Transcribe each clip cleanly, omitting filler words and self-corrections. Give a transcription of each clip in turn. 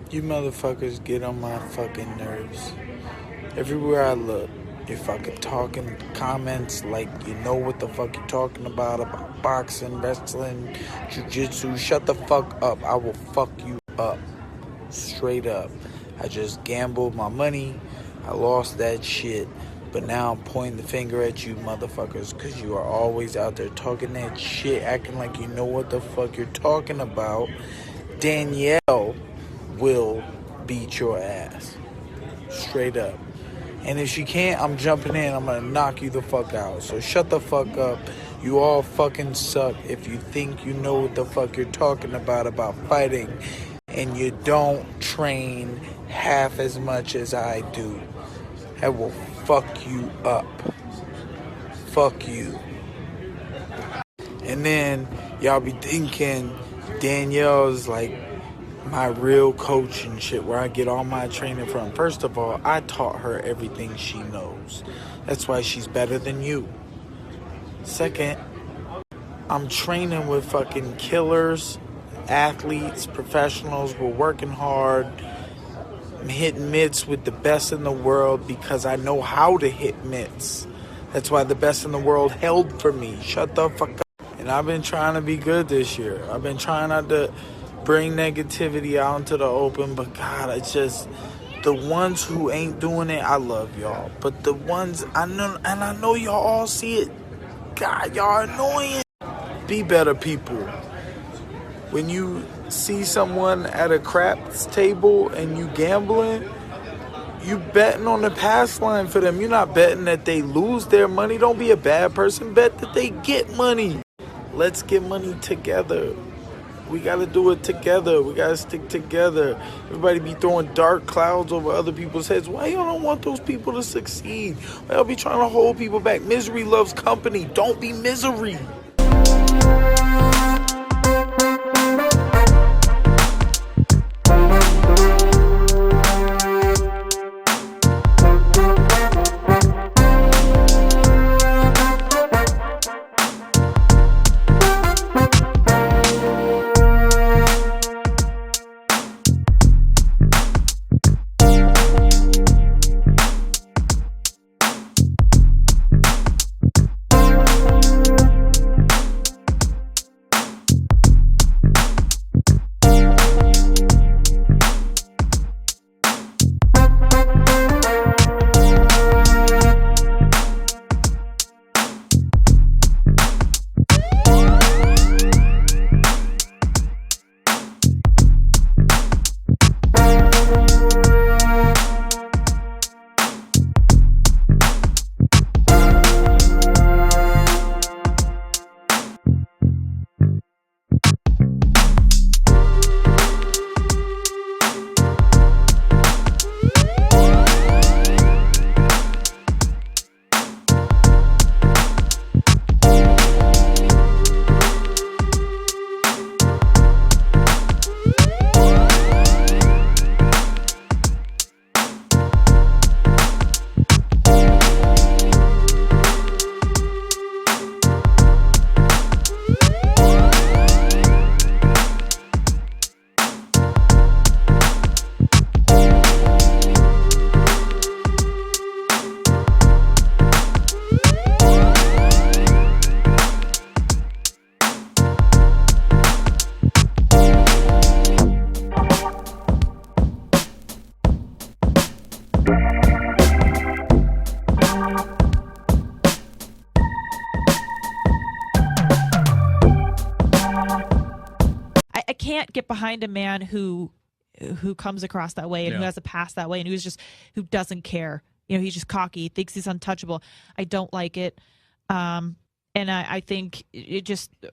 You motherfuckers get on my fucking nerves. Everywhere I look, you're fucking talking comments like you know what the fuck you're talking about boxing, wrestling, jujitsu. Shut the fuck up. I will fuck you up. Straight up. I just gambled my money. I lost that shit. But now I'm pointing the finger at you motherfuckers because you are always out there talking that shit, acting like you know what the fuck you're talking about. Danielle will beat your ass. Straight up. And if she can't, I'm jumping in. I'm going to knock you the fuck out. So shut the fuck up. You all fucking suck if you think you know what the fuck you're talking about fighting, and you don't train half as much as I do. I will fuck you up. Fuck you. And then y'all be thinking Danielle's like my real coach and shit, where I get all my training from. First of all, I taught her everything she knows. That's why she's better than you. Second, I'm training with fucking killers, athletes, professionals. We're working hard. I'm hitting mitts with the best in the world because I know how to hit mitts. That's why the best in the world held for me. Shut the fuck up. And I've been trying to be good this year. I've been trying not to bring negativity out into the open, but God, it's just the ones who ain't doing it, I love y'all. But the ones I know, and I know y'all all see it, God, y'all are annoying. Be better people. When you see someone at a craps table and you gambling, you betting on the pass line for them. You're not betting that they lose their money. Don't be a bad person. Bet that they get money. Let's get money together. We got to do it together. We got to stick together. Everybody be throwing dark clouds over other people's heads. Why y'all don't want those people to succeed? Why y'all be trying to hold people back? Misery loves company. Don't be misery. I can't get behind a man who comes across that way and who has a past that way and who doesn't care. You know, he's just cocky, thinks he's untouchable. I don't like it. And I think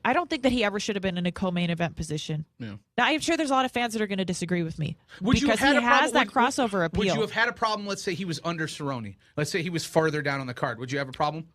I don't think that he ever should have been in a co-main event position. Yeah. Now, I'm sure there's a lot of fans that are going to disagree with me because he has that crossover appeal. Would you have had a problem, let's say he was under Cerrone? Let's say he was farther down on the card. Would you have a problem?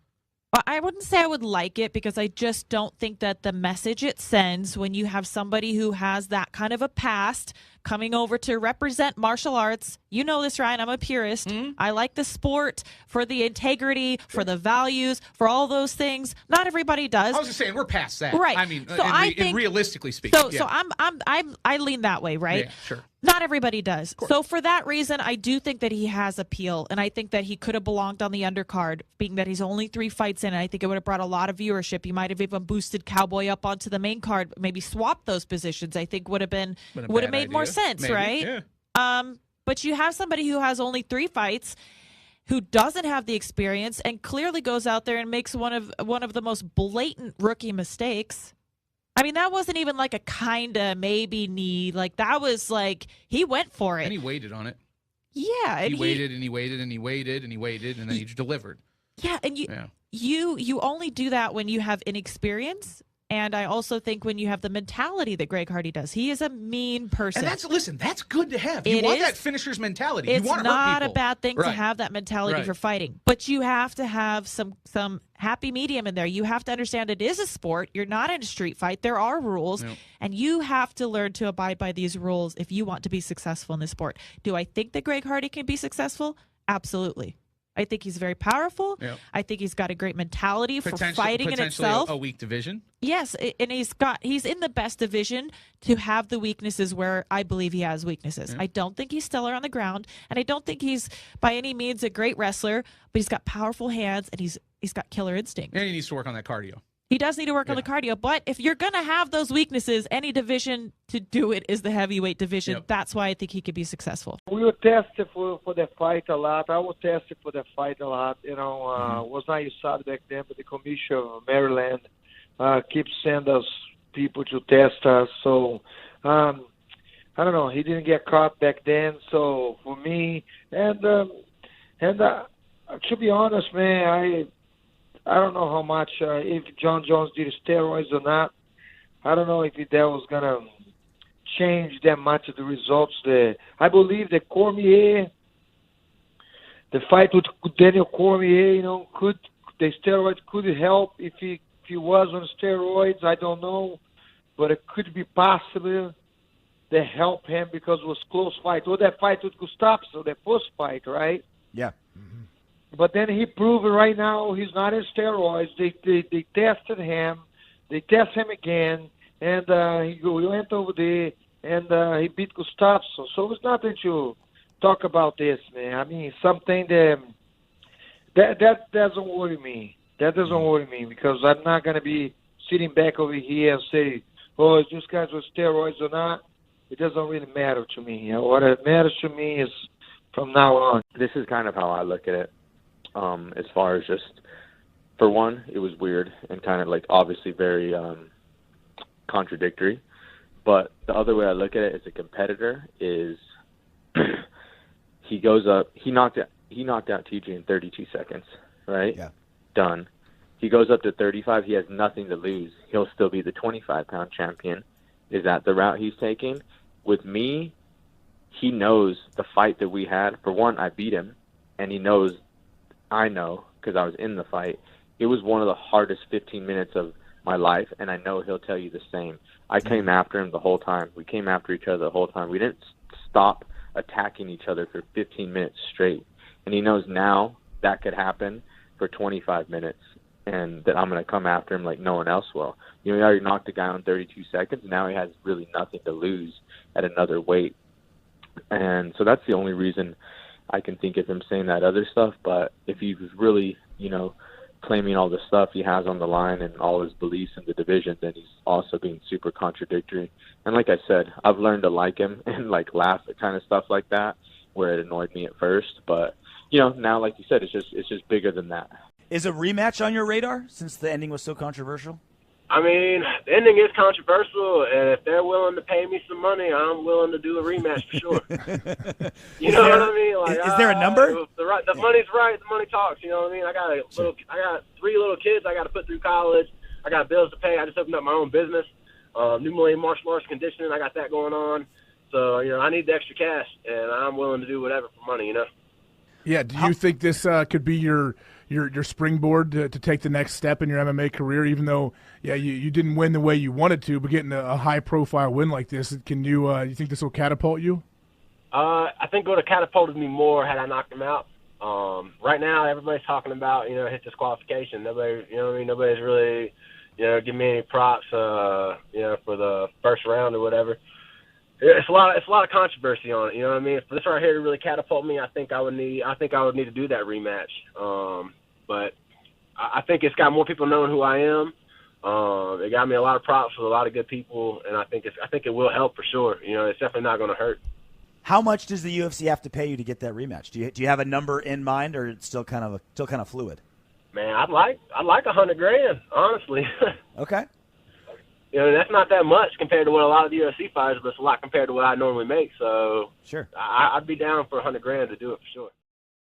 I wouldn't say I would like it because I just don't think that the message it sends when you have somebody who has that kind of a past coming over to represent martial arts. You know this, Ryan. I'm a purist. I like the sport for the integrity, for the values, for all those things. Not everybody does. I was just saying we're past that. Right. I mean, So I think, realistically speaking. So I lean that way, right? Yeah, sure. Not everybody does. So for that reason, I do think that he has appeal, and I think that he could have belonged on the undercard, being that he's only 3 fights in. And I think it would have brought a lot of viewership. He might have even boosted Cowboy up onto the main card, maybe swapped those positions. I think would have made more sense, Maybe, right? Yeah. But you have somebody who has only 3 fights, who doesn't have the experience, and clearly goes out there and makes one of the most blatant rookie mistakes. I mean, that wasn't even like a kinda maybe knee. Like, that was like, he went for it. And he waited on it. Yeah. And he waited and he waited and he waited and he waited and then he delivered. Yeah, and you only do that when you have inexperience. And I also think when you have the mentality that Greg Hardy does, he is a mean person. And that's good to have. You want that finisher's mentality. It's you want to hurt not people. a bad thing to have that mentality for fighting, but you have to have some happy medium in there. You have to understand it is a sport. You're not in a street fight. There are rules, and you have to learn to abide by these rules if you want to be successful in this sport. Do I think that Greg Hardy can be successful? Absolutely. I think he's very powerful. Yep. I think he's got a great mentality for fighting in itself. A weak division. Yes, and he's in the best division to have the weaknesses where I believe he has weaknesses. I don't think he's stellar on the ground, and I don't think he's by any means a great wrestler, but he's got powerful hands and he's got killer instinct. And he needs to work on that cardio. He does need to work on the cardio, but if you're going to have those weaknesses, any division to do it is the heavyweight division. Yep. That's why I think he could be successful. We will test it for the fight a lot. I will test it for the fight a lot. You know, was not USADA back then, but the Commission of Maryland keeps sending us people to test us. So, I don't know. He didn't get caught back then. So for me, and to be honest, man, I don't know how much if John Jones did steroids or not. I don't know if that was gonna change that much of the results there. I believe that Cormier, the fight with Daniel Cormier, you know, the steroids could help if he was on steroids. I don't know, but it could be possible to help him because it was close fight. Or that fight with Gustafsson, that first fight, right? Yeah. But then he proved right now he's not in steroids. They tested him. They test him again, and he went over there, and he beat Gustafsson. So it's nothing to talk about this, man. I mean, something that doesn't worry me. That doesn't worry me because I'm not going to be sitting back over here and say, oh, is this guy with steroids or not? It doesn't really matter to me. You know, what it matters to me is from now on. This is kind of how I look at it. As far as just, for one, it was weird and kind of like obviously very contradictory. But the other way I look at it as a competitor is he goes up, he knocked out TJ in 32 seconds, right? Yeah. Done. He goes up to 35. He has nothing to lose. He'll still be the 25-pound champion. Is that the route he's taking? With me, he knows the fight that we had. For one, I beat him, and he knows I know because I was in the fight. It was one of the hardest 15 minutes of my life, and I know he'll tell you the same. I came after him the whole time. We came after each other the whole time. We didn't stop attacking each other for 15 minutes straight. And he knows now that could happen for 25 minutes and that I'm going to come after him like no one else will. You know, he already knocked a guy on 32 seconds. Now he has really nothing to lose at another weight. And so that's the only reason I can think of him saying that other stuff. But if he was really, you know, claiming all the stuff he has on the line and all his beliefs in the division, then he's also being super contradictory. And like I said, I've learned to like him and like laugh at kind of stuff like that where it annoyed me at first. But, you know, now, like you said, it's just bigger than that. Is a rematch on your radar since the ending was so controversial? I mean, the ending is controversial, and if they're willing to pay me some money, I'm willing to do a rematch for sure. You know what I mean? Like, is there a number? The money's right. The money talks. You know what I mean? I got 3 little kids I got to put through college. I got bills to pay. I just opened up my own business, New Millennium Martial Arts Conditioning. I got that going on. So, you know, I need the extra cash, and I'm willing to do whatever for money, you know? Yeah, do you think this could be your your springboard to take the next step in your MMA career? Even though, yeah, you didn't win the way you wanted to, but getting a high-profile win like this, can you think this will catapult you? I think it would have catapulted me more had I knocked him out. Right now, everybody's talking about, his disqualification. Nobody, nobody's really, giving me any props, for the first round or whatever. It's a lot of controversy on it. You know what I mean? For this right here to really catapult me, I think I would need to do that rematch. But I think it's got more people knowing who I am. It got me a lot of props with a lot of good people, and I think it will help for sure. It's definitely not going to hurt. How much does the UFC have to pay you to get that rematch? Do you have a number in mind, or it's still kind of fluid? Man, I'd like $100,000, honestly. Okay. That's not that much compared to what a lot of the UFC fighters, but it's a lot compared to what I normally make. So sure, I'd be down for $100,000 to do it for sure.